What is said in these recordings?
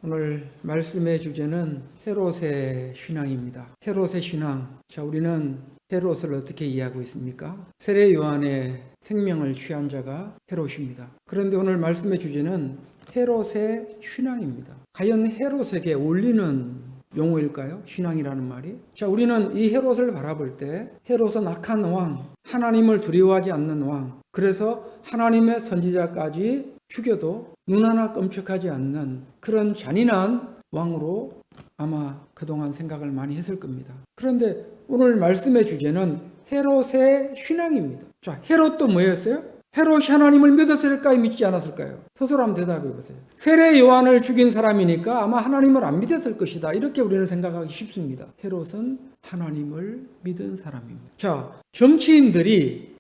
오늘 말씀의 주제는 헤롯의 신앙입니다. 헤롯의 신앙. 자, 우리는 헤롯을 어떻게 이해하고 있습니까? 세례 요한의 생명을 취한 자가 헤롯입니다. 그런데 오늘 말씀의 주제는 헤롯의 신앙입니다. 과연 헤롯에게 어울리는 용어일까요? 신앙이라는 말이. 자, 우리는 이 헤롯을 바라볼 때 헤롯은 악한 왕, 하나님을 두려워하지 않는 왕, 그래서 하나님의 선지자까지 죽여도 눈 하나 끔찍하지 않는 그런 잔인한 왕으로 아마 그동안 생각을 많이 했을 겁니다. 그런데 오늘 말씀의 주제는 헤롯의 신앙입니다. 자, 헤롯도 뭐였어요? 헤롯이 하나님을 믿었을까요? 믿지 않았을까요? 스스로 한번 대답해 보세요. 세례 요한을 죽인 사람이니까 아마 하나님을 안 믿었을 것이다. 이렇게 우리는 생각하기 쉽습니다. 헤롯은 하나님을 믿은 사람입니다. 자, 정치인들이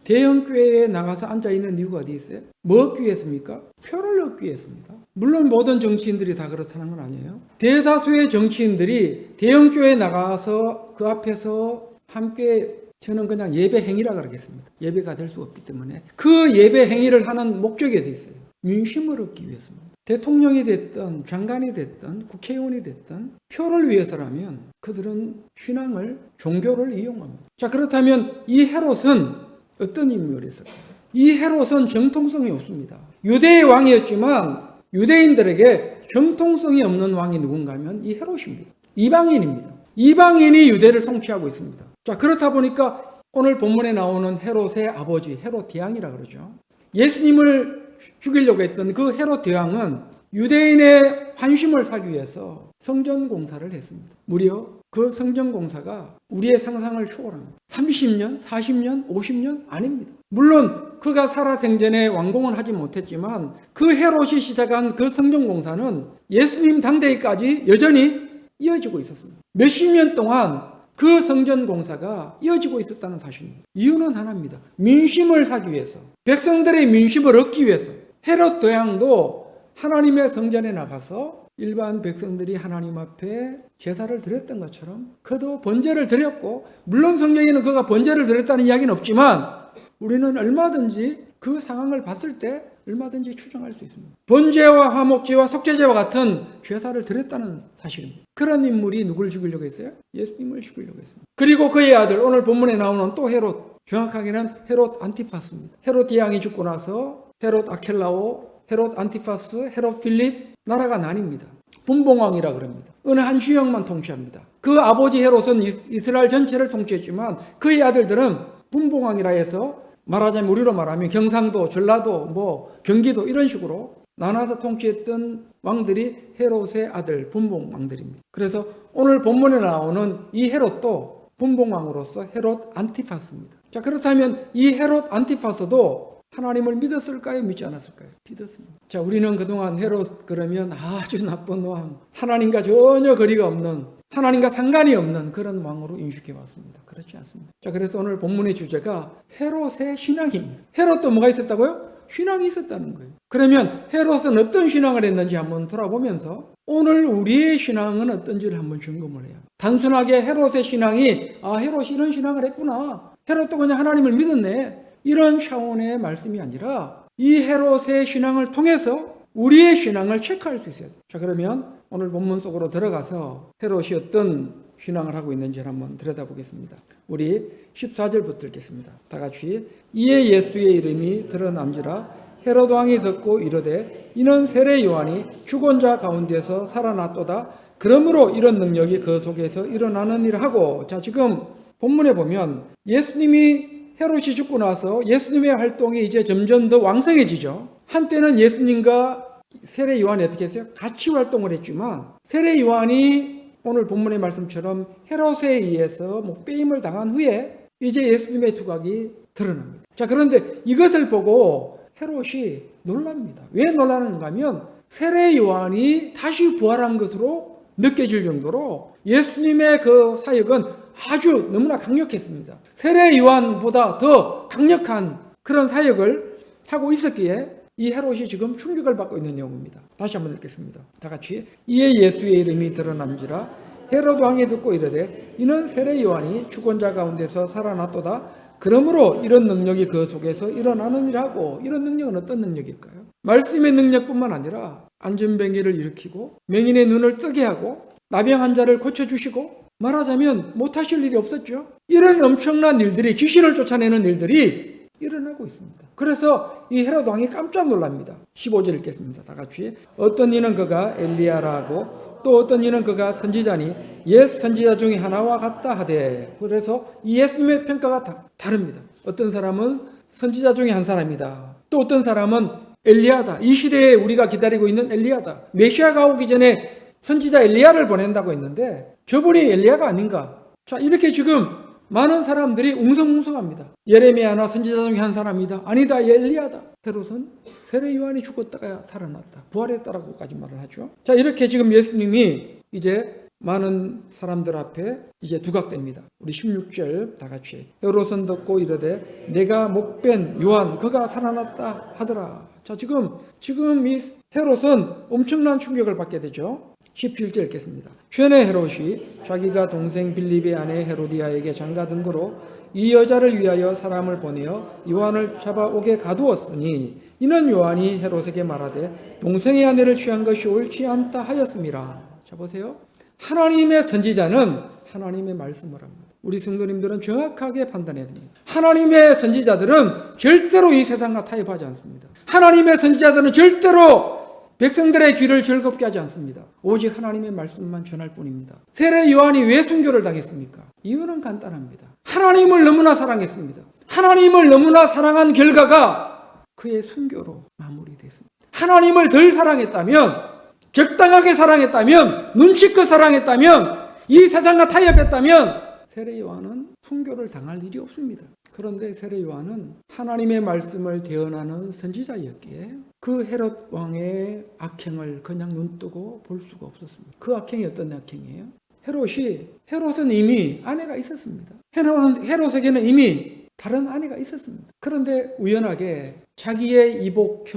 대형교회에 나가서 앉아있는 이유가 어디 있어요? 뭐 얻기 위해서입니까? 표를 얻기 위해서입니다. 물론 모든 정치인들이 다 그렇다는 건 아니에요. 대다수의 정치인들이 대형교회에 나가서 그 앞에서 함께 저는 그냥 예배 행위라 그러겠습니다. 예배가 될 수 없기 때문에 그 예배 행위를 하는 목적이 어디 있어요? 민심을 얻기 위해서입니다. 대통령이 됐든 장관이 됐든 국회의원이 됐든 표를 위해서라면 그들은 신앙을, 종교를 이용합니다. 자, 그렇다면 이 헤롯은 어떤 인물이었을까요? 이 헤롯은 정통성이 없습니다. 유대의 왕이었지만 유대인들에게 정통성이 없는 왕이 누군가 하면 이 헤롯입니다. 이방인입니다. 이방인이 유대를 통치하고 있습니다. 자, 그렇다 보니까 오늘 본문에 나오는 헤롯의 아버지, 헤롯 대왕이라 그러죠. 예수님을 죽이려고 했던 그 헤롯 대왕은 유대인의 환심을 사기 위해서 성전 공사를 했습니다. 무려 그 성전 공사가 우리의 상상을 초월합니다. 30년, 40년, 50년 아닙니다. 물론 그가 살아생전에 완공은 하지 못했지만 그 헤롯이 시작한 그 성전 공사는 예수님 당대까지 여전히 이어지고 있었습니다. 몇십 년 동안 그 성전 공사가 이어지고 있었다는 사실입니다. 이유는 하나입니다. 민심을 사기 위해서, 백성들의 민심을 얻기 위해서. 헤롯 대왕도 하나님의 성전에 나가서 일반 백성들이 하나님 앞에 제사를 드렸던 것처럼 그도 번제를 드렸고, 물론 성경에는 그가 번제를 드렸다는 이야기는 없지만 우리는 얼마든지 그 상황을 봤을 때 얼마든지 추정할 수 있습니다. 번제와 화목제와 속죄제와 같은 제사를 드렸다는 사실입니다. 그런 인물이 누굴 죽이려고 했어요? 예수님을 죽이려고 했습니다. 그리고 그의 아들, 오늘 본문에 나오는 또 헤롯, 정확하게는 헤롯 안티파스입니다. 헤롯 대왕이 죽고 나서 헤롯 아켈라오, 헤롯 안티파스, 헤롯 필립, 나라가 나뉩니다. 분봉왕이라 그럽니다. 어느 한 지역만 통치합니다. 그 아버지 헤롯은 이스라엘 전체를 통치했지만 그의 아들들은 분봉왕이라 해서 말하자면 우리로 말하면 경상도, 전라도, 경기도 이런 식으로 나눠서 통치했던 왕들이 헤롯의 아들 분봉왕들입니다. 그래서 오늘 본문에 나오는 이 헤롯도 분봉왕으로서 헤롯 안티파스입니다. 자, 그렇다면 이 헤롯 안티파스도 하나님을 믿었을까요? 믿지 않았을까요? 믿었습니다. 자, 우리는 그동안 헤롯 그러면 아주 나쁜 왕, 하나님과 전혀 거리가 없는, 하나님과 상관이 없는 그런 왕으로 인식해 왔습니다. 그렇지 않습니다. 자, 그래서 오늘 본문의 주제가 헤롯의 신앙입니다. 헤롯도 뭐가 있었다고요? 신앙이 있었다는 거예요. 그러면 헤롯은 어떤 신앙을 했는지 한번 돌아보면서 오늘 우리의 신앙은 어떤지를 한번 점검을 해요. 단순하게 헤롯의 신앙이 헤롯이 이런 신앙을 했구나, 헤롯도 그냥 하나님을 믿었네, 이런 차원의 말씀이 아니라 이 헤롯의 신앙을 통해서 우리의 신앙을 체크할 수 있어요. 자, 그러면 오늘 본문 속으로 들어가서 헤롯이 어떤 신앙을 하고 있는지를 한번 들여다보겠습니다. 우리 14절부터 읽겠습니다. 다 같이. 이에 예수의 이름이 드러난지라 헤롯 왕이 듣고 이르되 이는 세례 요한이 죽은 자 가운데서 살아났도다. 그러므로 이런 능력이 그 속에서 일어나느니라 하고. 자, 지금 본문에 보면 예수님이 헤롯이 죽고 나서 예수님의 활동이 이제 점점 더 왕성해지죠. 한때는 예수님과 세례 요한이 어떻게 했어요? 같이 활동을 했지만 세례 요한이 오늘 본문의 말씀처럼 헤롯에 의해서 빼임을 당한 후에 이제 예수님의 두각이 드러납니다. 자, 그런데 이것을 보고 헤롯이 놀랍니다. 왜 놀라는가 하면 세례 요한이 다시 부활한 것으로 느껴질 정도로 예수님의 그 사역은 아주 너무나 강력했습니다. 세례 요한보다 더 강력한 그런 사역을 하고 있었기에 이 헤롯이 지금 충격을 받고 있는 내용입니다. 다시 한번 읽겠습니다. 다 같이. 이에 예수의 이름이 드러난지라 헤롯 왕이 듣고 이르되 이는 세례 요한이 죽은 자 가운데서 살아났도다. 그러므로 이런 능력이 그 속에서 일어나느니라고. 이런 능력은 어떤 능력일까요? 말씀의 능력뿐만 아니라 안전병기를 일으키고 맹인의 눈을 뜨게 하고 나병 환자를 고쳐주시고 말하자면 못하실 일이 없었죠. 이런 엄청난 일들이, 귀신을 쫓아내는 일들이 일어나고 있습니다. 그래서 이 헤롯 왕이 깜짝 놀랍니다. 15절 읽겠습니다. 다 같이. 어떤 이는 그가 엘리야라고 또 어떤 이는 그가 선지자니 옛 선지자 중에 하나와 같다 하되. 그래서 이 예수님의 평가가 다릅니다. 어떤 사람은 선지자 중에 한 사람이다. 또 어떤 사람은 엘리야다. 이 시대에 우리가 기다리고 있는 엘리야다. 메시아가 오기 전에 선지자 엘리야를 보낸다고 했는데 저분이 엘리야가 아닌가. 자, 이렇게 지금 많은 사람들이 웅성웅성합니다. 예레미야나 선지자 중에 한 사람이다. 아니다, 엘리야다. 헤롯은 세례 요한이 죽었다가 살아났다, 부활했다라고까지 말을 하죠. 자, 이렇게 지금 예수님이 이제 많은 사람들 앞에 이제 두각됩니다. 우리 16절 다 같이. 헤롯은 듣고 이르되 내가 목벤 요한 그가 살아났다 하더라. 자, 지금 이 헤롯은 엄청난 충격을 받게 되죠. 17절 읽겠습니다. 션의 헤롯이 자기가 동생 빌립의 아내 헤로디아에게 장가든 거로 이 여자를 위하여 사람을 보내어 요한을 잡아오게 가두었으니 이는 요한이 헤롯에게 말하되 동생의 아내를 취한 것이 옳지 않다 하였음이라. 자, 보세요. 하나님의 선지자는 하나님의 말씀을 합니다. 우리 성도님들은 정확하게 판단해야 됩니다. 하나님의 선지자들은 절대로 이 세상과 타협하지 않습니다. 하나님의 선지자들은 절대로 백성들의 귀를 즐겁게 하지 않습니다. 오직 하나님의 말씀만 전할 뿐입니다. 세례 요한이 왜 순교를 당했습니까? 이유는 간단합니다. 하나님을 너무나 사랑했습니다. 하나님을 너무나 사랑한 결과가 그의 순교로 마무리됐습니다. 하나님을 덜 사랑했다면, 적당하게 사랑했다면, 눈치껏 사랑했다면, 이 세상과 타협했다면 세례 요한은 순교를 당할 일이 없습니다. 그런데 세례 요한은 하나님의 말씀을 대언하는 선지자였기에 그 헤롯 왕의 악행을 그냥 눈뜨고 볼 수가 없었습니다. 그 악행이 어떤 악행이에요? 헤롯은 이미 아내가 있었습니다. 헤롯에게는 이미 다른 아내가 있었습니다. 그런데 우연하게 자기의 이복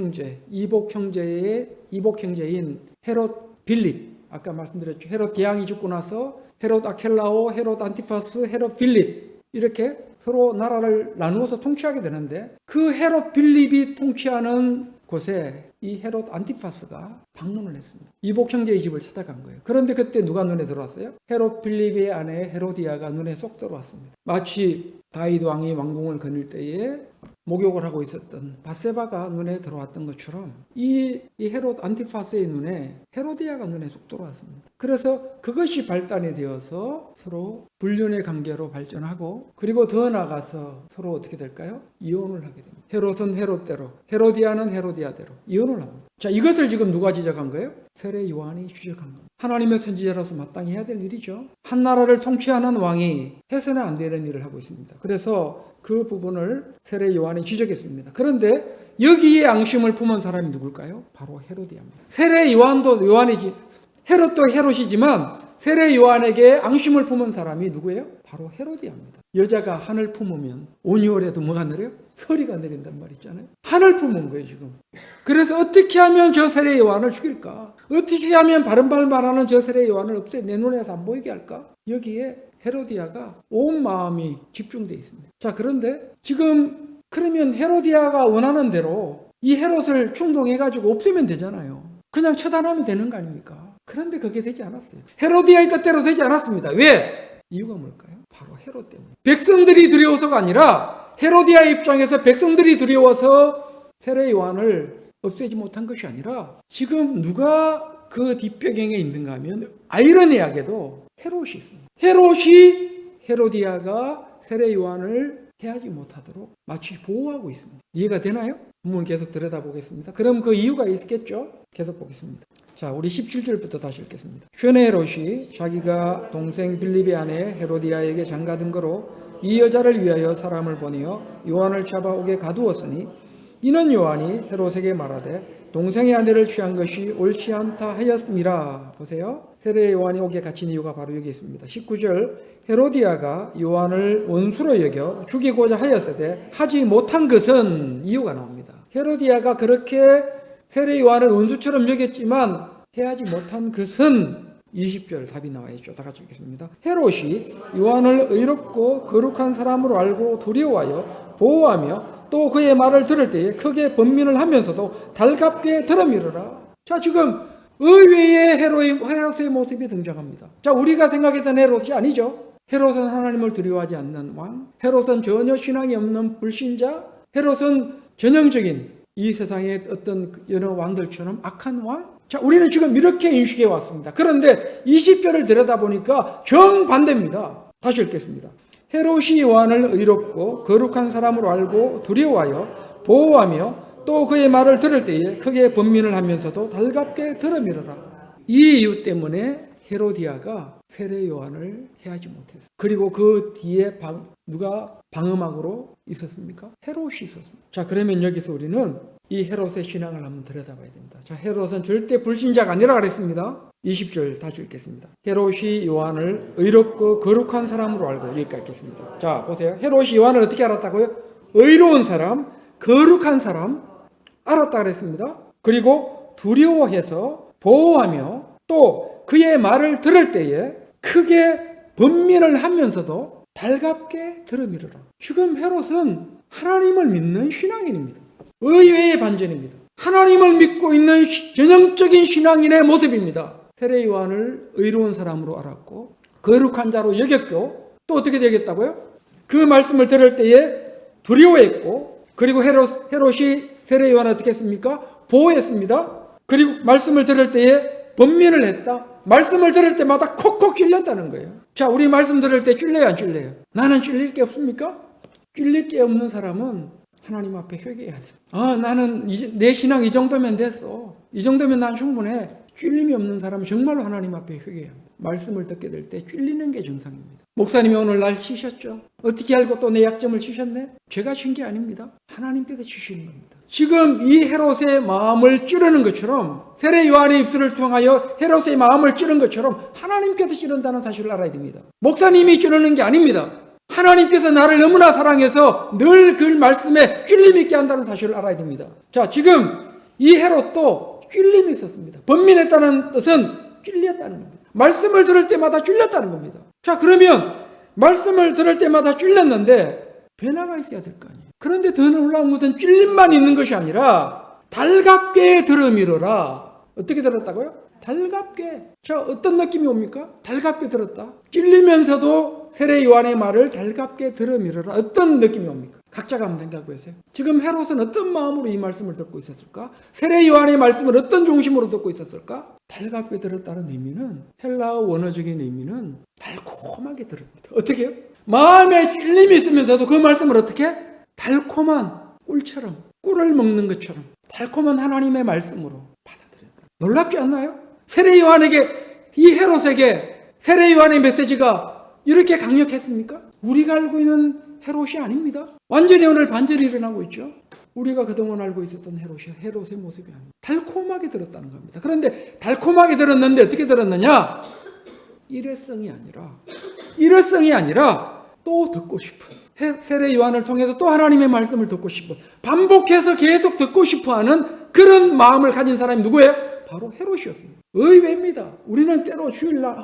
형제인 헤롯 빌립, 아까 말씀드렸죠. 헤롯 대왕이 죽고 나서 헤롯 아켈라오, 헤롯 안티파스, 헤롯 빌립, 이렇게 서로 나라를 나누어서 통치하게 되는데 그 헤롯 빌립이 통치하는 곳에 이 헤롯 안티파스가 방문을 했습니다. 이복 형제의 집을 찾아간 거예요. 그런데 그때 누가 눈에 들어왔어요? 헤롯 빌립의 아내 헤로디아가 눈에 쏙 들어왔습니다. 마치 다윗 왕이 왕궁을 거닐 때에 목욕을 하고 있었던 밧세바가 눈에 들어왔던 것처럼 이 헤롯 안티파스의 눈에 헤로디아가 눈에 쏙 들어왔습니다. 그래서 그것이 발단이 되어서 서로 불륜의 관계로 발전하고, 그리고 더 나아가서 서로 어떻게 될까요? 이혼을 하게 됩니다. 헤롯은 헤롯대로, 헤로디아는 헤로디아대로 이혼을 합니다. 자, 이것을 지금 누가 지적한 거예요? 세례 요한이 지적한 겁니다. 하나님의 선지자로서 마땅히 해야 될 일이죠. 한 나라를 통치하는 왕이 해서는 안 되는 일을 하고 있습니다. 그래서 그 부분을 세례 요한이 지적했습니다. 그런데 여기에 앙심을 품은 사람이 누굴까요? 바로 헤로디아입니다. 세례 요한도 요한이지, 헤롯도 헤롯이지만 세례 요한에게 앙심을 품은 사람이 누구예요? 바로 헤로디아입니다. 여자가 한을 품으면 5개월에도 뭐가 내려요? 서리가 내린단 말 있잖아요. 한을 품은 거예요, 지금. 그래서 어떻게 하면 저 세례 요한을 죽일까? 어떻게 하면 바른 말 말하는 저 세례 요한을 없애 내 눈에서 안 보이게 할까? 여기에 헤로디아가 온 마음이 집중되어 있습니다. 자, 그런데 지금 그러면 헤로디아가 원하는 대로 이 헤롯을 충동해가지고 없애면 되잖아요. 그냥 처단하면 되는 거 아닙니까? 그런데 그게 되지 않았어요. 헤로디아의 뜻대로 되지 않았습니다. 왜? 이유가 뭘까요? 바로 헤롯 때문에. 백성들이 두려워서가 아니라 헤로디아 입장에서 백성들이 두려워서 세례 요한을 없애지 못한 것이 아니라 지금 누가 그 뒷배경에 있는가 하면 아이러니하게도 헤롯이 있습니다. 헤롯이 헤로디아가 세례 요한을 해하지 못하도록 마치 보호하고 있습니다. 이해가 되나요? 한번 계속 들여다보겠습니다. 그럼 그 이유가 있겠죠? 계속 보겠습니다. 자, 우리 17절부터 다시 읽겠습니다. 션의 헤롯이 자기가 동생 빌립의 아내 헤로디아에게 장가든 거로 이 여자를 위하여 사람을 보내어 요한을 잡아오게 가두었으니 이는 요한이 헤롯에게 말하되 동생의 아내를 취한 것이 옳지 않다 하였음이라. 보세요. 세례 요한이 오게 갇힌 이유가 바로 여기 있습니다. 19절. 헤로디아가 요한을 원수로 여겨 죽이고자 하였으되 하지 못한 것은, 이유가 나옵니다. 헤로디아가 그렇게 세례 요한을 원수처럼 여겼지만 해하지 못한 것은 20절 답이 나와 있죠. 다 같이 읽겠습니다. 헤롯이 요한을 의롭고 거룩한 사람으로 알고 두려워하여 보호하며 또 그의 말을 들을 때에 크게 번민을 하면서도 달갑게 들어미르라. 자, 지금 의외의 헤롯의 모습이 등장합니다. 자, 우리가 생각했던 헤롯이 아니죠. 헤롯은 하나님을 두려워하지 않는 왕, 헤롯은 전혀 신앙이 없는 불신자, 헤롯은 전형적인 이 세상의 어떤 여러 왕들처럼 악한 왕. 자, 우리는 지금 이렇게 인식해 왔습니다. 그런데 20절을 들여다보니까 정반대입니다. 다시 읽겠습니다. 헤롯이 요한을 의롭고 거룩한 사람으로 알고 두려워하여 보호하며 또 그의 말을 들을 때에 크게 번민을 하면서도 달갑게 들어미르라. 이 이유 때문에 헤로디아가 세례 요한을 해하지 못했어요. 그리고 그 뒤에 누가 방음막으로 있었습니까? 헤롯이 있었습니다. 자, 그러면 여기서 우리는 이 헤롯의 신앙을 한번 들여다봐야 됩니다. 자, 헤롯은 절대 불신자가 아니라 그랬습니다. 20절 다시 읽겠습니다. 헤롯이 요한을 의롭고 거룩한 사람으로 알고, 여기까지 읽겠습니다. 자, 보세요. 헤롯이 요한을 어떻게 알았다고요? 의로운 사람, 거룩한 사람 알았다 그랬습니다. 그리고 두려워해서 보호하며 또 그의 말을 들을 때에 크게 번민을 하면서도 달갑게 들어미르라. 지금 헤롯은 하나님을 믿는 신앙인입니다. 의외의 반전입니다. 하나님을 믿고 있는 전형적인 신앙인의 모습입니다. 세례 요한을 의로운 사람으로 알았고 거룩한 자로 여겼고 또 어떻게 되겠다고요? 그 말씀을 들을 때에 두려워했고 그리고 헤롯이 세례 요한을 어떻게 했습니까? 보호했습니다. 그리고 말씀을 들을 때에 번민을 했다. 말씀을 들을 때마다 콕콕 찔렸다는 거예요. 자, 우리 말씀 들을 때 찔려요, 안 찔려요? 나는 찔릴 게 없습니까? 찔릴 게 없는 사람은 하나님 앞에 회개해야 돼요. 나는 내 신앙 이 정도면 됐어. 이 정도면 난 충분해. 찔림이 없는 사람은 정말로 하나님 앞에 회개해요. 말씀을 듣게 될 때 찔리는 게 정상입니다. 목사님이 오늘 날 치셨죠? 어떻게 알고 또 내 약점을 치셨네? 제가 친 게 아닙니다. 하나님께서 치시는 겁니다. 지금 이 헤롯의 마음을 찌르는 것처럼 세례 요한의 입술을 통하여 헤롯의 마음을 찌른 것처럼 하나님께서 찌른다는 사실을 알아야 됩니다. 목사님이 찌르는 게 아닙니다. 하나님께서 나를 너무나 사랑해서 늘 그 말씀에 찔림 있게 한다는 사실을 알아야 됩니다. 자, 지금 이 헤롯도 찔림이 있었습니다. 번민했다는 뜻은 찔렸다는 겁니다. 말씀을 들을 때마다 찔렸다는 겁니다. 자, 그러면 말씀을 들을 때마다 찔렸는데 변화가 있어야 될 거 아니에요. 그런데 더 놀라운 것은 찔림만 있는 것이 아니라 달갑게 들어미르라. 어떻게 들었다고요? 달갑게. 자, 어떤 느낌이 옵니까? 달갑게 들었다. 찔리면서도 세례 요한의 말을 달갑게 들어미르라. 어떤 느낌이 옵니까? 각자가 한번 생각해 보세요. 지금 헤롯은 어떤 마음으로 이 말씀을 듣고 있었을까? 세례 요한의 말씀을 어떤 중심으로 듣고 있었을까? 달갑게 들었다는 의미는, 헬라어 원어적인 의미는 달콤하게 들었습니다. 어떻게 해요? 마음에 찔림이 있으면서도 그 말씀을 어떻게? 달콤한 꿀처럼, 꿀을 먹는 것처럼 달콤한 하나님의 말씀으로 받아들였다. 놀랍지 않나요? 세례 요한에게, 이 헤롯에게 세례 요한의 메시지가 이렇게 강력했습니까? 우리가 알고 있는 헤롯이 아닙니다. 완전히 오늘 반전이 일어나고 있죠. 우리가 그동안 알고 있었던 헤롯의 모습이 아닙니다. 달콤하게 들었다는 겁니다. 그런데 달콤하게 들었는데 어떻게 들었느냐? 일회성이 아니라 또 듣고 싶은, 세례 요한을 통해서 또 하나님의 말씀을 듣고 싶은, 반복해서 계속 듣고 싶어하는 그런 마음을 가진 사람이 누구예요? 바로 헤롯이었습니다. 의외입니다. 우리는 때로 주일날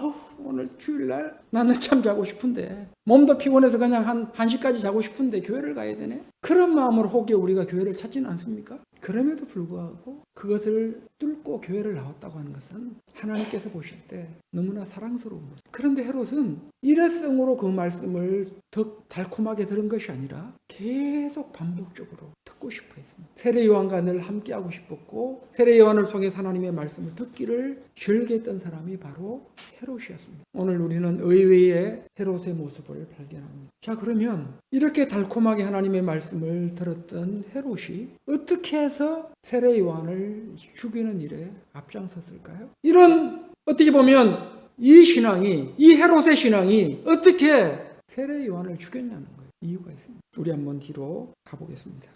오늘 주일날 나는 참 자고 싶은데, 몸도 피곤해서 그냥 한 시까지 자고 싶은데 교회를 가야 되네? 그런 마음으로 혹여 우리가 교회를 찾지는 않습니까? 그럼에도 불구하고 그것을 뚫고 교회를 나왔다고 하는 것은 하나님께서 보실 때 너무나 사랑스러운 거죠. 그런데 헤롯은 일회성으로 그 말씀을 더 달콤하게 들은 것이 아니라 계속 반복적으로 듣고 싶어 했습니다. 세례 요한과 늘 함께하고 싶었고 세례 요한을 통해서 하나님의 말씀을 듣기를 즐겼던 사람이 바로 헤롯이었습니다. 오늘 우리는 의외의 헤롯의 모습을 발견합니다. 자, 그러면 이렇게 달콤하게 하나님의 말씀을 들었던 헤롯이 어떻게 해서 세례 요한을 죽이는 일에 앞장섰을까요? 이런, 어떻게 보면 이 헤롯의 신앙이 어떻게 세례 요한을 죽였냐는 거예요. 이유가 있습니다. 우리 한번 뒤로 가보겠습니다.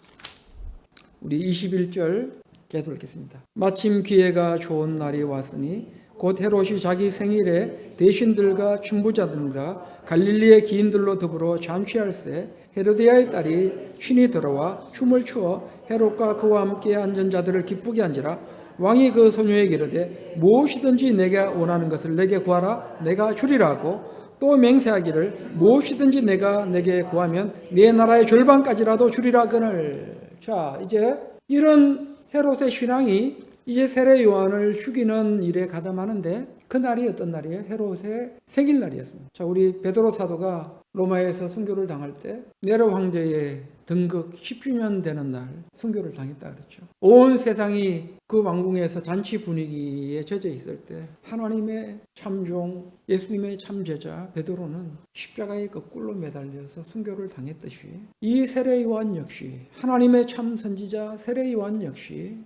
우리 21절 계속 읽겠습니다. 마침 기회가 좋은 날이 왔으니 곧 헤롯이 자기 생일에 대신들과 충부자들과 갈릴리의 기인들로 더불어 잔치할세 헤로디아의 딸이 신이 들어와 춤을 추어 헤롯과 그와 함께 앉은 자들을 기쁘게 한지라. 왕이 그 소녀에게 이르되 무엇이든지 내가 원하는 것을 내게 구하라 내가 주리라 하고 또 맹세하기를 무엇이든지 내가 내게 구하면 내 나라의 절반까지라도 주리라거늘. 자, 이제 이런 헤롯의 신앙이 이제 세례 요한을 죽이는 일에 가담하는데 그날이 어떤 날이에요? 헤롯의 생일날이었습니다. 자, 우리 베드로 사도가 로마에서 순교를 당할 때 네로 황제의 등극 10주년 되는 날 순교를 당했다 그랬죠. 온 세상이 그 왕궁에서 잔치 분위기에 젖어 있을 때 하나님의 참종, 예수님의 참제자 베드로는 십자가에 거꾸로 매달려서 순교를 당했듯이 이 세례 요한 역시 하나님의 참 선지자 세례 요한 역시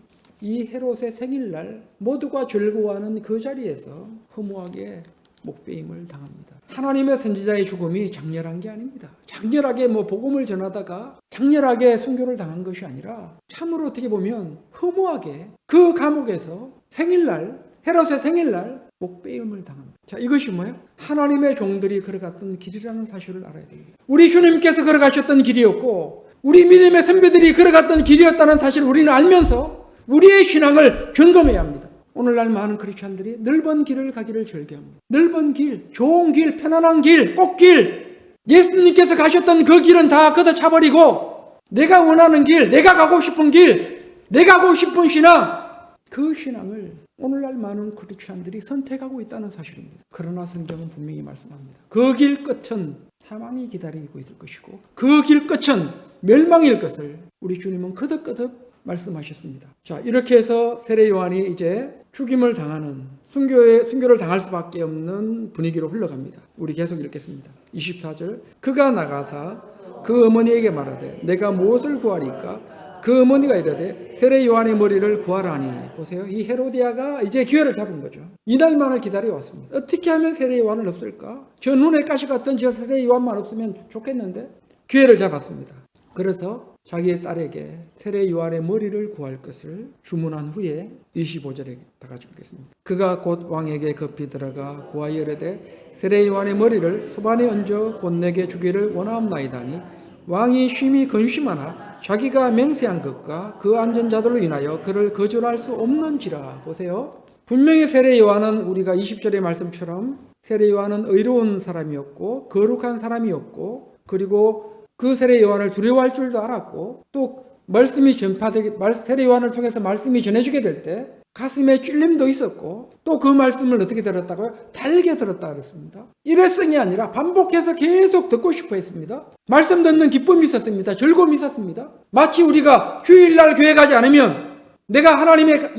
이 헤롯의 생일날 모두가 즐거워하는 그 자리에서 허무하게 목베임을 당합니다. 하나님의 선지자의 죽음이 장렬한 게 아닙니다. 장렬하게 복음을 전하다가 장렬하게 순교를 당한 것이 아니라 참으로 어떻게 보면 허무하게 그 감옥에서 생일날, 헤롯의 생일날 목베임을 당합니다. 자, 이것이 뭐예요? 하나님의 종들이 걸어갔던 길이라는 사실을 알아야 됩니다. 우리 주님께서 걸어가셨던 길이었고 우리 믿음의 선배들이 걸어갔던 길이었다는 사실을 우리는 알면서 우리의 신앙을 점검해야 합니다. 오늘날 많은 크리스찬들이 넓은 길을 가기를 즐겨합니다. 넓은 길, 좋은 길, 편안한 길, 꽃길, 예수님께서 가셨던 그 길은 다 걷어차버리고 내가 원하는 길, 내가 가고 싶은 길, 내가 가고 싶은 신앙, 그 신앙을 오늘날 많은 크리스찬들이 선택하고 있다는 사실입니다. 그러나 성경은 분명히 말씀합니다. 그 길 끝은 사망이 기다리고 있을 것이고 그 길 끝은 멸망일 것을 우리 주님은 거듭거듭 말씀하셨습니다. 자, 이렇게 해서 세례 요한이 이제 죽임을 당하는 순교를 당할 수밖에 없는 분위기로 흘러갑니다. 우리 계속 읽겠습니다. 24절. 그가 나가사 그 어머니에게 말하되 내가 무엇을 구하리까? 그 어머니가 이르되 세례 요한의 머리를 구하라니. 보세요. 이 헤로디아가 이제 기회를 잡은 거죠. 이날만을 기다려왔습니다. 어떻게 하면 세례 요한을 없을까? 저 눈에 가시 같던 저 세례 요한만 없으면 좋겠는데 기회를 잡았습니다. 그래서 자기의 딸에게 세례 요한의 머리를 구할 것을 주문한 후에 25절에 다 같이 읽겠습니다. 그가 곧 왕에게 급히 들어가 구하여 이르되 세례 요한의 머리를 소반에 얹어 곧 내게 주기를 원하옵나이다니 왕이 심히 근심하나 자기가 맹세한 것과 그 안전자들로 인하여 그를 거절할 수 없는지라. 보세요. 분명히 세례 요한은 우리가 20절의 말씀처럼 세례 요한은 의로운 사람이었고 거룩한 사람이었고 그리고 그 세례 요한을 두려워할 줄도 알았고 또 말씀이 세례 요한을 통해서 말씀이 전해지게 될 때 가슴에 찔림도 있었고 또 그 말씀을 어떻게 들었다고요? 달게 들었다 그랬습니다. 일회성이 아니라 반복해서 계속 듣고 싶어 했습니다. 말씀 듣는 기쁨이 있었습니다. 즐거움이 있었습니다. 마치 우리가 휴일날 교회 가지 않으면 내가 하나님의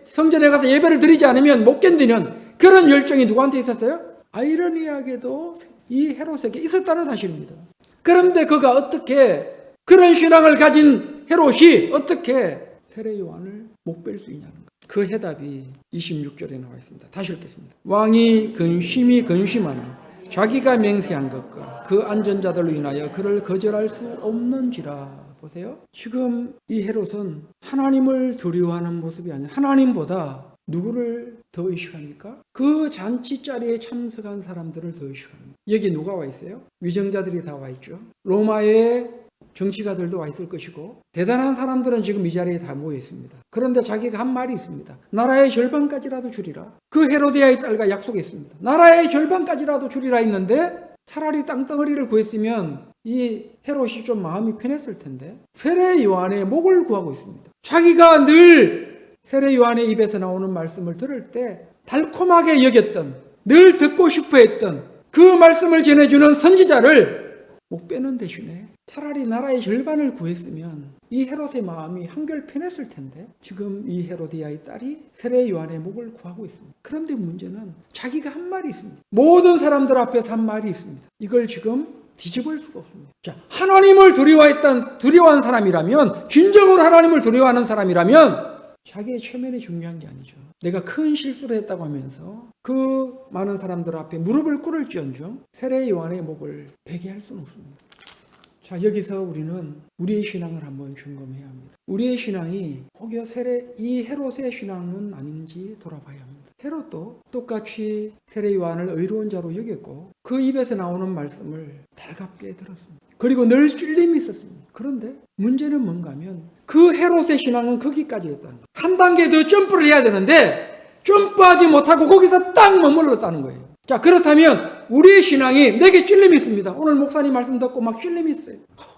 성전에 가서 예배를 드리지 않으면 못 견디는 그런 열정이 누구한테 있었어요? 아이러니하게도 이 헤롯에게 있었다는 사실입니다. 그런데 그가 어떻게 그런 신앙을 가진 헤롯이 어떻게 세례 요한을 못 뺄 수 있냐는 거예요. 그 해답이 26절에 나와 있습니다. 다시 읽겠습니다. 왕이 심히 근심하나 자기가 맹세한 것과 그 안전자들로 인하여 그를 거절할 수 없는지라. 보세요. 지금 이 헤롯은 하나님을 두려워하는 모습이 아니라 하나님보다 누구를 더 의식합니까? 그 잔치 자리에 참석한 사람들을 더 의식합니다. 여기 누가 와 있어요? 위정자들이 다 와 있죠. 로마의 정치가들도 와 있을 것이고 대단한 사람들은 지금 이 자리에 다 모여 있습니다. 그런데 자기가 한 말이 있습니다. 나라의 절반까지라도 주리라. 그 헤로디아의 딸과 약속했습니다. 나라의 절반까지라도 주리라 했는데 차라리 땅덩어리를 구했으면 이 헤롯이 좀 마음이 편했을 텐데 세례 요한의 목을 구하고 있습니다. 자기가 늘 세례 요한의 입에서 나오는 말씀을 들을 때 달콤하게 여겼던 늘 듣고 싶어 했던 그 말씀을 전해주는 선지자를 못 빼는 대신에 차라리 나라의 절반을 구했으면 이 헤롯의 마음이 한결 편했을 텐데 지금 이 헤로디아의 딸이 세례 요한의 목을 구하고 있습니다. 그런데 문제는 자기가 한 말이 있습니다. 모든 사람들 앞에서 한 말이 있습니다. 이걸 지금 뒤집을 수가 없습니다. 자, 하나님을 두려워한 사람이라면 진정으로 하나님을 두려워하는 사람이라면 자기의 체면이 중요한 게 아니죠. 내가 큰 실수를 했다고 하면서 그 많은 사람들 앞에 무릎을 꿇을지언정 세례 요한의 목을 베게 할 수는 없습니다. 자, 여기서 우리는 우리의 신앙을 한번 점검해야 합니다. 우리의 신앙이 혹여 이 헤롯의 신앙은 아닌지 돌아봐야 합니다. 헤롯도 똑같이 세례 요한을 의로운 자로 여겼고 그 입에서 나오는 말씀을 달갑게 들었습니다. 그리고 늘 찔림이 있었습니다. 그런데 문제는 뭔가 하면 그 헤롯의 신앙은 거기까지였다는 거예요. 한 단계 더 점프를 해야 되는데 점프하지 못하고 거기서 딱 머물렀다는 거예요. 자, 그렇다면 우리의 신앙이 내게 찔림이 있습니다. 오늘 목사님 말씀 듣고 막 찔림이 있어요.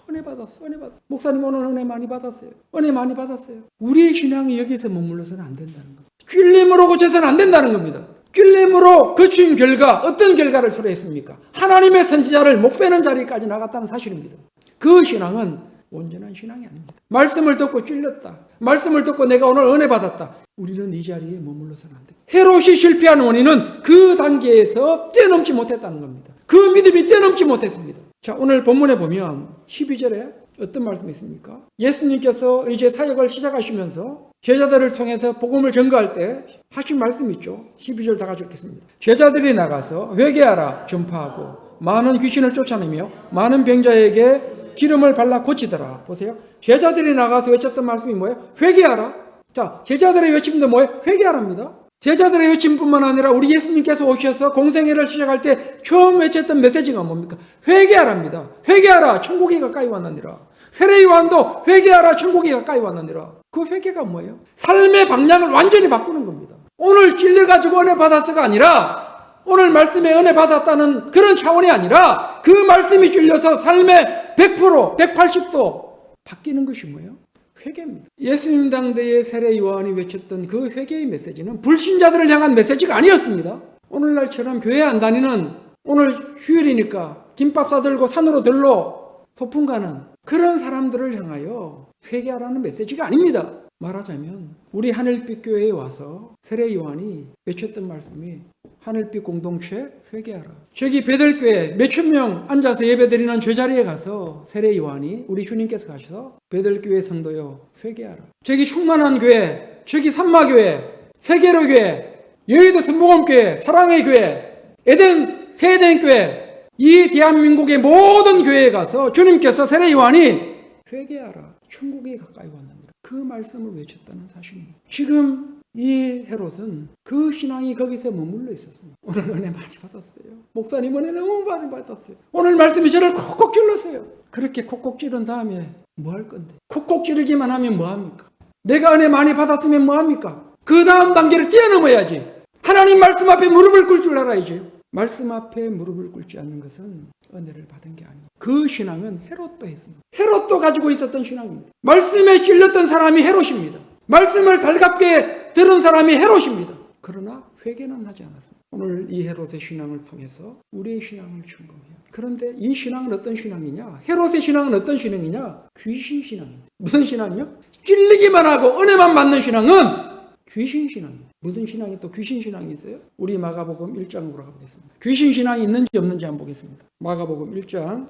은혜 받았어, 은혜 받았어. 목사님 오늘 은혜 많이 받았어요. 은혜 많이 받았어요. 우리의 신앙이 여기서 머물러서는 안 된다는 겁니다. 찔림으로 고쳐서는 안 된다는 겁니다. 찔림으로 거친 결과 어떤 결과를 초래했습니까? 하나님의 선지자를 목 베는 자리까지 나갔다는 사실입니다. 그 신앙은 온전한 신앙이 아닙니다. 말씀을 듣고 찔렸다. 말씀을 듣고 내가 오늘 은혜 받았다. 우리는 이 자리에 머물러서는 안 돼요. 헤롯이 실패한 원인은 그 단계에서 뛰어넘지 못했다는 겁니다. 그 믿음이 뛰어넘지 못했습니다. 자, 오늘 본문에 보면 12절에 어떤 말씀이 있습니까? 예수님께서 이제 사역을 시작하시면서 제자들을 통해서 복음을 전가할 때 하신 말씀이 있죠. 12절 다 같이 읽겠습니다. 제자들이 나가서 회개하라 전파하고 많은 귀신을 쫓아내며 많은 병자에게 기름을 발라 고치더라. 보세요. 제자들이 나가서 외쳤던 말씀이 뭐예요? 회개하라. 자, 제자들의 외침도 뭐예요? 회개하랍니다. 제자들의 외침뿐만 아니라 우리 예수님께서 오셔서 공생애를 시작할 때 처음 외쳤던 메시지가 뭡니까? 회개하랍니다. 회개하라. 천국이 가까이 왔느니라. 세례 요한도 회개하라. 천국이 가까이 왔느니라. 그 회개가 뭐예요? 삶의 방향을 완전히 바꾸는 겁니다. 오늘 찔려가지고 은혜 받았어가 아니라 오늘 말씀에 은혜 받았다는 그런 차원이 아니라 그 말씀이 찔려서 삶의 100%, 180도 바뀌는 것이 뭐예요? 회개입니다. 예수님 당대의 세례 요한이 외쳤던 그 회개의 메시지는 불신자들을 향한 메시지가 아니었습니다. 오늘날처럼 교회 안 다니는 오늘 휴일이니까 김밥 싸들고 산으로 들러 소풍 가는 그런 사람들을 향하여 회개하라는 메시지가 아닙니다. 말하자면 우리 하늘빛 교회에 와서 세례 요한이 외쳤던 말씀이 하늘빛 공동체 회개하라. 저기 베들교회 몇천 명 앉아서 예배드리는 저 자리에 가서 세례 요한이 우리 주님께서 가셔서 베들교회 성도여 회개하라. 저기 충만한 교회, 저기 산마교회, 세계로 교회, 여의도 선봉원교회, 사랑의 교회, 에덴 세덴교회, 이 대한민국의 모든 교회에 가서 주님께서 세례 요한이 회개하라. 천국이 가까이 왔느니라. 그 말씀을 외쳤다는 사실입니다. 지금 이 헤롯은 그 신앙이 거기서 머물러 있었습니다. 오늘 은혜 많이 받았어요. 목사님 은혜 너무 많이 받았어요. 오늘 말씀이 저를 콕콕 찔렀어요. 그렇게 콕콕 찌른 다음에 뭐 할 건데? 콕콕 찌르기만 하면 뭐 합니까? 내가 은혜 많이 받았으면 뭐 합니까? 그 다음 단계를 뛰어넘어야지. 하나님 말씀 앞에 무릎을 꿇을 줄 알아야지. 말씀 앞에 무릎을 꿇지 않는 것은 은혜를 받은 게 아니고 그 신앙은 헤롯도 했습니다. 헤롯도 가지고 있었던 신앙입니다. 말씀에 찔렸던 사람이 헤롯입니다. 말씀을 달갑게 들은 사람이 헤롯입니다. 그러나 회개는 하지 않았습니다. 오늘 이 헤롯의 신앙을 통해서 우리의 신앙을 점검해요. 그런데 이 신앙은 어떤 신앙이냐? 헤롯의 신앙은 어떤 신앙이냐? 귀신 신앙입니다. 무슨 신앙이요? 찔리기만 하고 은혜만 받는 신앙은 귀신 신앙입니다. 무슨 신앙이 또 귀신 신앙이 있어요? 우리 마가복음 1장으로 가보겠습니다. 귀신 신앙이 있는지 없는지 한번 보겠습니다. 마가복음 1장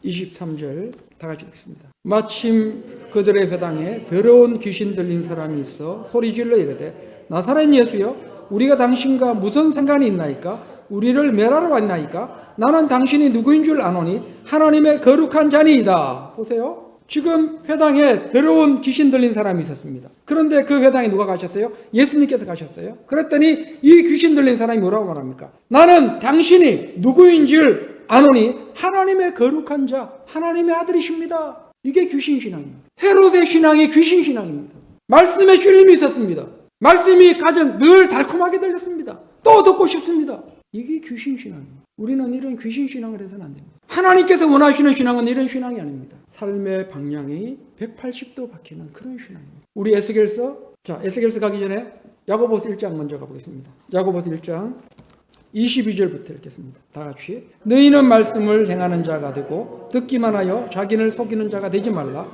23절 다 같이 읽겠습니다. 마침 그들의 회당에 더러운 귀신 들린 사람이 있어 소리질러 이르되 나사렛 예수여 우리가 당신과 무슨 상관이 있나이까? 우리를 멸하러 왔나이까? 나는 당신이 누구인 줄 아노니 하나님의 거룩한 자니이다. 보세요. 지금 회당에 더러운 귀신 들린 사람이 있었습니다. 그런데 그 회당에 누가 가셨어요? 예수님께서 가셨어요. 그랬더니 이 귀신 들린 사람이 뭐라고 말합니까? 나는 당신이 누구인 줄 아노니 하나님의 거룩한 자, 하나님의 아들이십니다. 이게 귀신 신앙입니다. 헤롯의 신앙이 귀신 신앙입니다. 말씀에 찔림이 있었습니다. 말씀이 가장 늘 달콤하게 들렸습니다. 또 듣고 싶습니다. 이게 귀신 신앙입니다. 우리는 이런 귀신 신앙을 해서는 안 됩니다. 하나님께서 원하시는 신앙은 이런 신앙이 아닙니다. 삶의 방향이 180도 바뀌는 그런 신앙입니다. 우리 에스겔서, 자, 에스겔서 가기 전에 야고보서 1장 먼저 가보겠습니다. 야고보서 1장 22절부터 읽겠습니다. 다 같이. 너희는 말씀을 행하는 자가 되고 듣기만 하여 자기를 속이는 자가 되지 말라.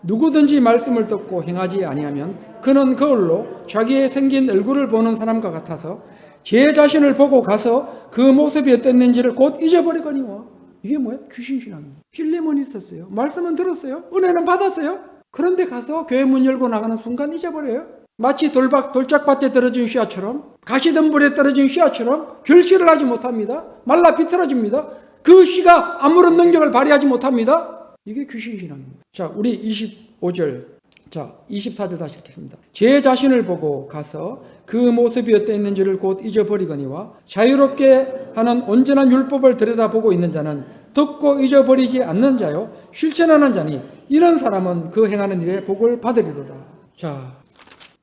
누구든지 말씀을 듣고 행하지 아니하면 그는 거울로 자기의 생긴 얼굴을 보는 사람과 같아서 제 자신을 보고 가서 그 모습이 어땠는지를 곧 잊어버리거니와. 이게 뭐예요? 귀신신앙입니다. 찔림은 있었어요. 말씀은 들었어요. 은혜는 받았어요. 그런데 가서 교회 문 열고 나가는 순간 잊어버려요. 마치 돌짝밭에 떨어진 씨앗처럼, 가시덤불에 떨어진 씨앗처럼 결실을 하지 못합니다. 말라 비틀어집니다. 그 씨가 아무런 능력을 발휘하지 못합니다. 이게 귀신신앙입니다. 자, 우리 25절, 자 24절 다시 읽겠습니다. 제 자신을 보고 가서 그 모습이 어땠는지를 곧 잊어버리거니와 자유롭게 하는 온전한 율법을 들여다보고 있는 자는 듣고 잊어버리지 않는 자요 실천하는 자니 이런 사람은 그 행하는 일에 복을 받으리로라. 자,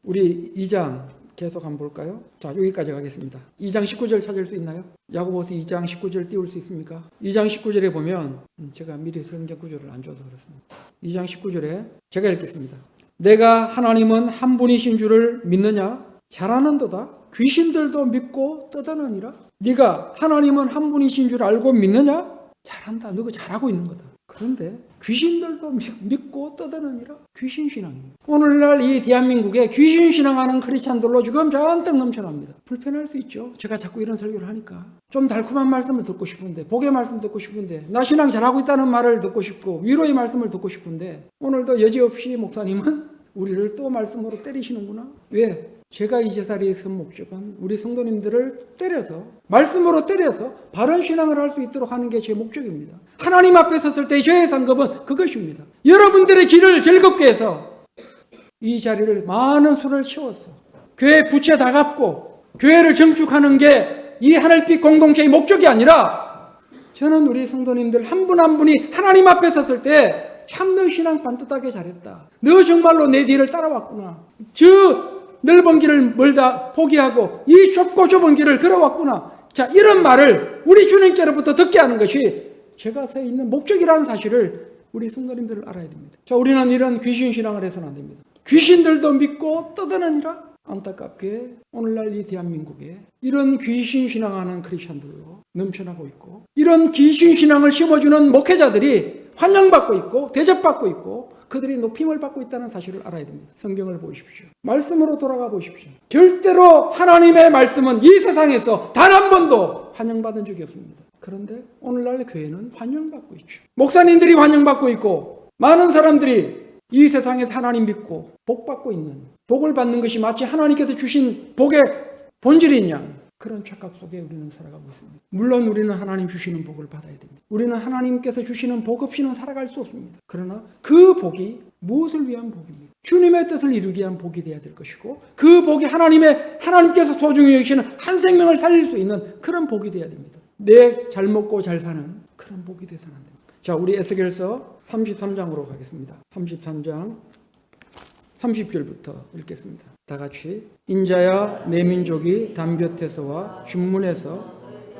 우리 2장 계속 한번 볼까요? 자, 여기까지 가겠습니다. 2장 19절 찾을 수 있나요? 야고보서 2장 19절 띄울 수 있습니까? 2장 19절에 보면 제가 미리 성경 구절을 안 줘서 그렇습니다. 2장 19절에 제가 읽겠습니다. 내가 하나님은 한 분이신 줄을 믿느냐? 잘하는도다. 귀신들도 믿고 떠드느니라. 네가 하나님은 한 분이신 줄 알고 믿느냐? 잘한다. 너가 잘하고 있는 거다. 그런데 귀신들도 믿고 떠드느니라. 귀신신앙입니다. 오늘날 이 대한민국에 귀신신앙하는 크리스찬들로 지금 잔뜩 넘쳐납니다. 불편할 수 있죠. 제가 자꾸 이런 설교를 하니까 좀 달콤한 말씀을 듣고 싶은데, 복의 말씀 듣고 싶은데, 나 신앙 잘하고 있다는 말을 듣고 싶고 위로의 말씀을 듣고 싶은데, 오늘도 여지없이 목사님은 우리를 또 말씀으로 때리시는구나. 왜? 제가 이 제자리에 선 목적은 우리 성도님들을 때려서, 말씀으로 때려서 바른 신앙을 할 수 있도록 하는 게 제 목적입니다. 하나님 앞에 섰을 때 저의 상급은 그것입니다. 여러분들의 길을 즐겁게 해서 이 자리를 많은 수를 채웠어. 교회 부채 다 갚고 교회를 증축하는 게 이 하늘빛 공동체의 목적이 아니라, 저는 우리 성도님들 한 분 한 분이 하나님 앞에 섰을 때 참너 신앙 반듯하게 잘했다. 너 정말로 내 뒤를 따라왔구나. 저 넓은 길을 멀다 포기하고 이 좁고 좁은 길을 걸어왔구나. 자, 이런 말을 우리 주님께로부터 듣게 하는 것이 제가 서 있는 목적이라는 사실을 우리 성도님들을 알아야 됩니다. 자, 우리는 이런 귀신 신앙을 해서는 안 됩니다. 귀신들도 믿고 떠드느니라. 안타깝게 오늘날 이 대한민국에 이런 귀신 신앙하는 크리스천들로 넘쳐나고 있고, 이런 귀신 신앙을 심어주는 목회자들이 환영받고 있고 대접받고 있고 그들이 높임을 받고 있다는 사실을 알아야 됩니다. 성경을 보십시오. 말씀으로 돌아가 보십시오. 절대로 하나님의 말씀은 이 세상에서 단 한 번도 환영받은 적이 없습니다. 그런데 오늘날 교회는 환영받고 있죠. 목사님들이 환영받고 있고, 많은 사람들이 이 세상에서 하나님 믿고 복 받고 있는, 복을 받는 것이 마치 하나님께서 주신 복의 본질이냐, 그런 착각 속에 우리는 살아가고 있습니다. 물론 우리는 하나님 주시는 복을 받아야 됩니다. 우리는 하나님께서 주시는 복 없이는 살아갈 수 없습니다. 그러나 그 복이 무엇을 위한 복입니까? 주님의 뜻을 이루기 위한 복이 되어야 될 것이고, 그 복이 하나님께서 소중히 여기시는 한 생명을 살릴 수 있는 그런 복이 되어야 됩니다. 내 잘 먹고 잘 사는 그런 복이 되어서는 안 됩니다. 자, 우리 에스겔서 33장으로 가겠습니다. 33장 30절부터 읽겠습니다. 다 같이. 인자야, 내 민족이 담볕에서와 춘문에서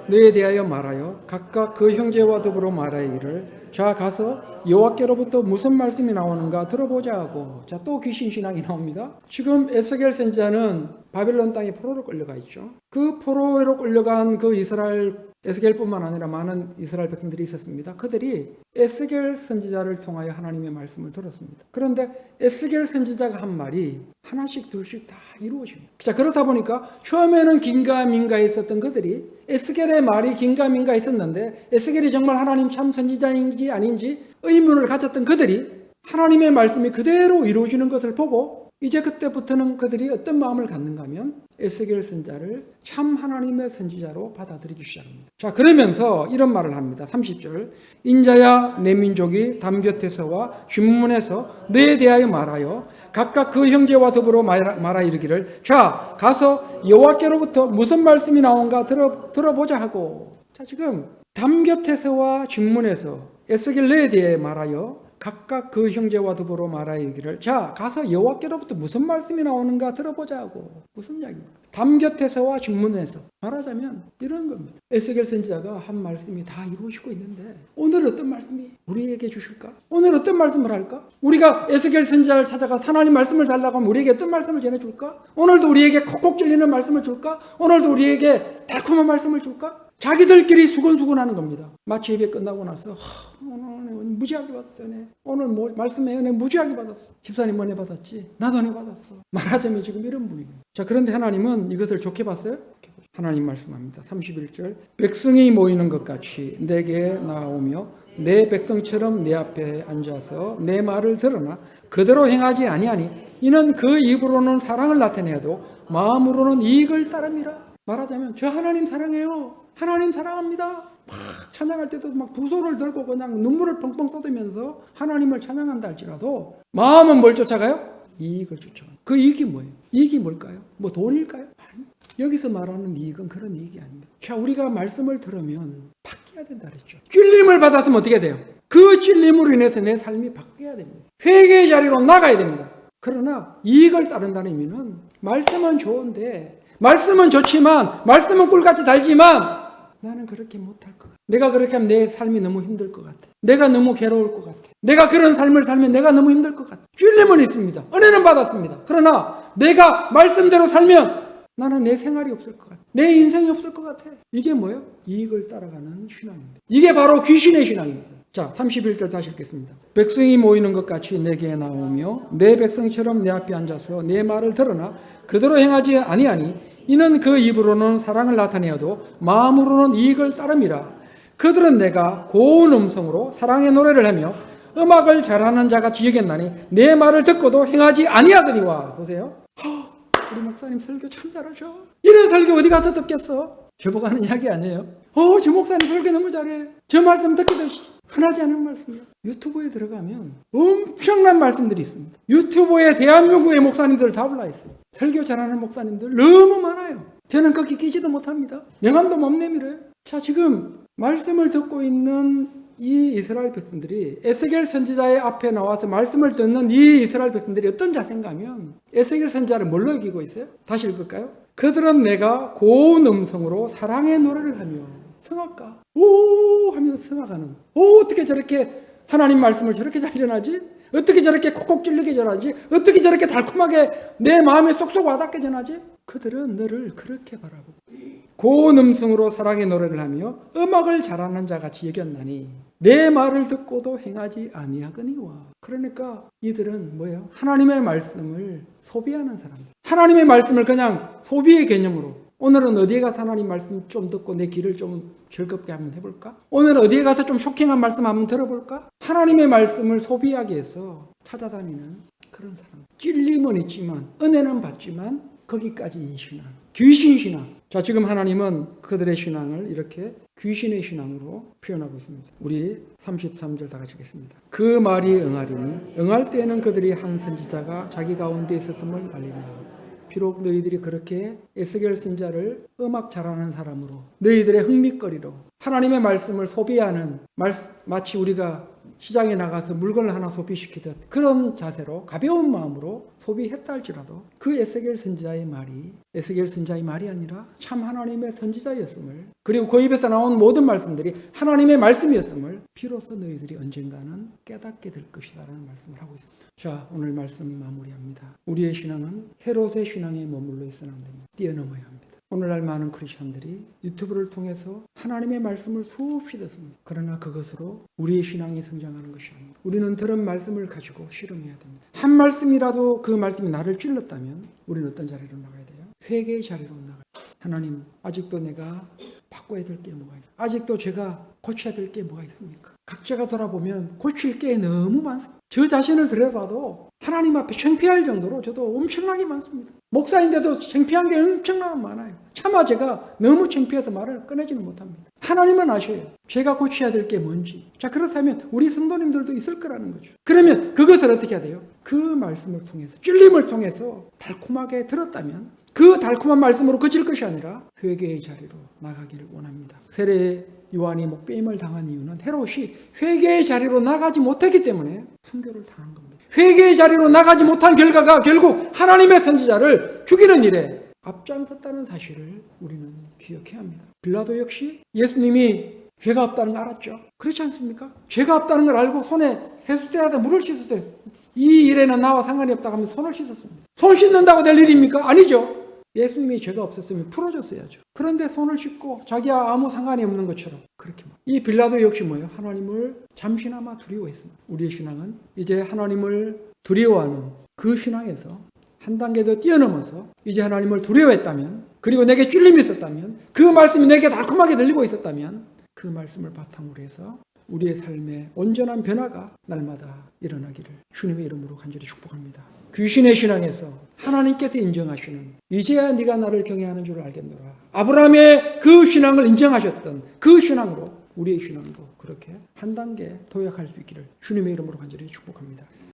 너에 대하여 말하여 각각 그 형제와 더불어 말하기를, 자, 가서 여호와께로부터 무슨 말씀이 나오는가 들어보자 하고. 자, 또 귀신 신앙이 나옵니다. 지금 에스겔 선지자는 바벨론 땅에 포로로 끌려가 있죠. 그 포로로 끌려간 그 에스겔뿐만 아니라 많은 이스라엘 백성들이 있었습니다. 그들이 에스겔 선지자를 통하여 하나님의 말씀을 들었습니다. 그런데 에스겔 선지자가 한 말이 하나씩 둘씩 다 이루어집니다. 자, 그렇다 보니까 처음에는 긴가민가 있었던 그들이, 에스겔의 말이 긴가민가 있었는데 에스겔이 정말 하나님 참 선지자인지 아닌지 의문을 가졌던 그들이 하나님의 말씀이 그대로 이루어지는 것을 보고, 이제 그때부터는 그들이 어떤 마음을 갖는가 하면 에스겔 선지자를 참 하나님의 선지자로 받아들이기 시작합니다. 자, 그러면서 이런 말을 합니다. 30절. 인자야, 내 민족이 담곁에서와 춘문에서 너에 대하여 말하여 각각 그 형제와 더불어 말하 이르기를, 자, 가서 여호와께로부터 무슨 말씀이 나온가 들어보자 하고. 자, 지금 담곁에서와 춘문에서 에스겔 너에 대해 말하여 각각 그 형제와 더불어 말하기를, 자, 가서 여호와께로부터 무슨 말씀이 나오는가 들어보자고. 무슨 이야기입니까? 담곁에서와 춘문에서 말하자면 이런 겁니다. 에스겔 선지자가 한 말씀이 다 이루어지고 있는데 오늘 어떤 말씀이 우리에게 주실까? 오늘 어떤 말씀을 할까? 우리가 에스겔 선지자를 찾아가서 하나님 말씀을 달라고 하면 우리에게 어떤 말씀을 전해줄까? 오늘도 우리에게 콕콕 찔리는 말씀을 줄까? 오늘도 우리에게 달콤한 말씀을 줄까? 자기들끼리 수근수근하는 겁니다. 마치 예배 끝나고 나서 오늘 무지하게 받았어. 오늘 말씀의 은혜 무지하게 받았어. 집사님 은혜 받았지? 나도 은혜 받았어. 말하자면 지금 이런 분위기입니다. 자, 그런데 하나님은 이것을 좋게 봤어요? 하나님 말씀합니다. 31절. 백성이 모이는 것 같이 내게 나오며 내 백성처럼 내 앞에 앉아서 내 말을 들으나 그대로 행하지 아니하니 이는 그 입으로는 사랑을 나타내어도 마음으로는 이익을 따릅니다. 말하자면 저 하나님 사랑해요. 하나님 사랑합니다. 막 찬양할 때도 막 두 손을 들고 그냥 눈물을 펑펑 쏟으면서 하나님을 찬양한다 할지라도 마음은 뭘 쫓아가요? 이익을 쫓아가요. 그 이익이 뭐예요? 이익이 뭘까요? 뭐 돈일까요? 아니, 여기서 말하는 이익은 그런 이익이 아닙니다. 자, 우리가 말씀을 들으면 바뀌어야 된다 그랬죠. 찔림을 받았으면 어떻게 돼요? 그 찔림으로 인해서 내 삶이 바뀌어야 됩니다. 회개의 자리로 나가야 됩니다. 그러나 이익을 따른다는 의미는 말씀은 좋은데, 말씀은 좋지만, 말씀은 꿀같이 달지만 나는 그렇게 못할 것 같아. 내가 그렇게 하면 내 삶이 너무 힘들 것 같아. 내가 너무 괴로울 것 같아. 내가 그런 삶을 살면 내가 너무 힘들 것 같아. 찔림은 있습니다. 은혜는 받았습니다. 그러나 내가 말씀대로 살면 나는 내 생활이 없을 것 같아. 내 인생이 없을 것 같아. 이게 뭐예요? 이익을 따라가는 신앙입니다. 이게 바로 귀신의 신앙입니다. 자, 31절 다시 읽겠습니다. 백성이 모이는 것 같이 내게 나오며 내 백성처럼 내 앞에 앉아서 내 말을 들으나 그대로 행하지 아니하니 이는 그 입으로는 사랑을 나타내어도 마음으로는 이익을 따름이라. 그들은 내가 고운 음성으로 사랑의 노래를 하며 음악을 잘하는 자같이 여겼나니 내 말을 듣고도 행하지 아니하더니와. 보세요. 우리 목사님 설교 참 잘하셔. 이런 설교 어디 가서 듣겠어? 저보고 하는 이야기 아니에요. 저 목사님 설교 너무 잘해. 저 말씀 듣기도 흔하지 않은 말씀이야. 유튜브에 들어가면 엄청난 말씀들이 있습니다. 유튜브에 대한민국의 목사님들 다 올라있어요. 설교 잘하는 목사님들 너무 많아요. 저는 거기 끼지도 못합니다. 명함도 못 내밀어요. 자, 지금 말씀을 듣고 있는 이 이스라엘 백성들이 에스겔 선지자의 앞에 나와서 말씀을 듣는 이 이스라엘 백성들이 어떤 자세인가 하면 에스겔 선지자를 뭘로 여기고 있어요? 다시 읽을까요? 그들은 내가 고운 음성으로 사랑의 노래를 하며 성악가 오 하면서 성악하는 어떻게 저렇게 하나님 말씀을 저렇게 잘 전하지? 어떻게 저렇게 콕콕 찔리게 전하지? 어떻게 저렇게 달콤하게 내 마음에 쏙쏙 와닿게 전하지? 그들은 너를 그렇게 바라보고 고운 음성으로 사랑의 노래를 하며 음악을 잘하는 자같이 여겼나니 내 말을 듣고도 행하지 아니하거니와. 그러니까 이들은 뭐예요? 하나님의 말씀을 소비하는 사람들. 하나님의 말씀을 그냥 소비의 개념으로 오늘은 어디에 가서 하나님 말씀 좀 듣고 내 귀를 좀 즐겁게 한번 해볼까? 오늘은 어디에 가서 좀 쇼킹한 말씀 한번 들어볼까? 하나님의 말씀을 소비하기 위해서 찾아다니는 그런 사람. 찔림은 있지만 은혜는 받지만 거기까지인 신앙. 귀신 신앙. 자, 지금 하나님은 그들의 신앙을 이렇게 귀신의 신앙으로 표현하고 있습니다. 우리 33절 다 같이 읽겠습니다. 그 말이 응하리니 응할 때에는 그들이 한 선지자가 자기 가운데 있었음을 알리라. 비록 너희들이 그렇게 에스겔 선지자를 음악 잘하는 사람으로 너희들의 흥미거리로 하나님의 말씀을 소비하는 마치 우리가 시장에 나가서 물건을 하나 소비시키듯 그런 자세로 가벼운 마음으로 소비했다 할지라도 그 에스겔 선지자의 말이 아니라 참 하나님의 선지자였음을, 그리고 그 입에서 나온 모든 말씀들이 하나님의 말씀이었음을 비로소 너희들이 언젠가는 깨닫게 될 것이다라는 말씀을 하고 있습니다. 자, 오늘 말씀 마무리합니다. 우리의 신앙은 헤롯의 신앙에 머물러 있어는 안 됩니다. 뛰어넘어야 합니다. 오늘날 많은 크리스천들이 유튜브를 통해서 하나님의 말씀을 수없이 듣습니다. 그러나 그것으로 우리의 신앙이 성장하는 것이 아닙니다. 우리는 들은 말씀을 가지고 실험해야 됩니다. 한 말씀이라도 그 말씀이 나를 찔렀다면 우리는 어떤 자리로 나가야 돼요? 회개의 자리로 나가야 돼요. 하나님, 아직도 내가 바꿔야 될 게 뭐가 있어요? 아직도 제가 고쳐야 될 게 뭐가 있습니까? 각자가 돌아보면 고칠 게 너무 많습니다. 저 자신을 들여봐도 하나님 앞에 창피할 정도로 저도 엄청나게 많습니다. 목사인데도 창피한 게 엄청나게 많아요. 차마 제가 너무 창피해서 말을 꺼내지는 못합니다. 하나님은 아셔요. 제가 고쳐야 될 게 뭔지. 자, 그렇다면 우리 성도님들도 있을 거라는 거죠. 그러면 그것을 어떻게 해야 돼요? 그 말씀을 통해서, 찔림을 통해서 달콤하게 들었다면 그 달콤한 말씀으로 그칠 것이 아니라 회개의 자리로 나가기를 원합니다. 세례 요한이 목배임을 당한 이유는 헤롯이 회개의 자리로 나가지 못했기 때문에 순교를 당한 겁니다. 회개의 자리로 나가지 못한 결과가 결국 하나님의 선지자를 죽이는 일에 앞장섰다는 사실을 우리는 기억해야 합니다. 빌라도 역시 예수님이 죄가 없다는 걸 알았죠. 그렇지 않습니까? 죄가 없다는 걸 알고 손에 세숫대에다 물을 씻었어요. 이 일에는 나와 상관이 없다고 하면서 손을 씻었습니다. 손 씻는다고 될 일입니까? 아니죠. 예수님이 죄가 없었으면 풀어줬어야죠. 그런데 손을 씻고 자기와 아무 상관이 없는 것처럼 그렇게 이 빌라도 역시 뭐예요? 하나님을 잠시나마 두려워했습니다. 우리의 신앙은 이제 하나님을 두려워하는 그 신앙에서 한 단계 더 뛰어넘어서 이제 하나님을 두려워했다면, 그리고 내게 찔림이 있었다면, 그 말씀이 내게 달콤하게 들리고 있었다면 그 말씀을 바탕으로 해서 우리의 삶의 온전한 변화가 날마다 일어나기를 주님의 이름으로 간절히 축복합니다. 귀신의 신앙에서 하나님께서 인정하시는 이제야 네가 나를 경외하는 줄 알겠노라. 아브라함의 그 신앙을 인정하셨던 그 신앙으로 우리의 신앙도 그렇게 한 단계 도약할 수 있기를 주님의 이름으로 간절히 축복합니다.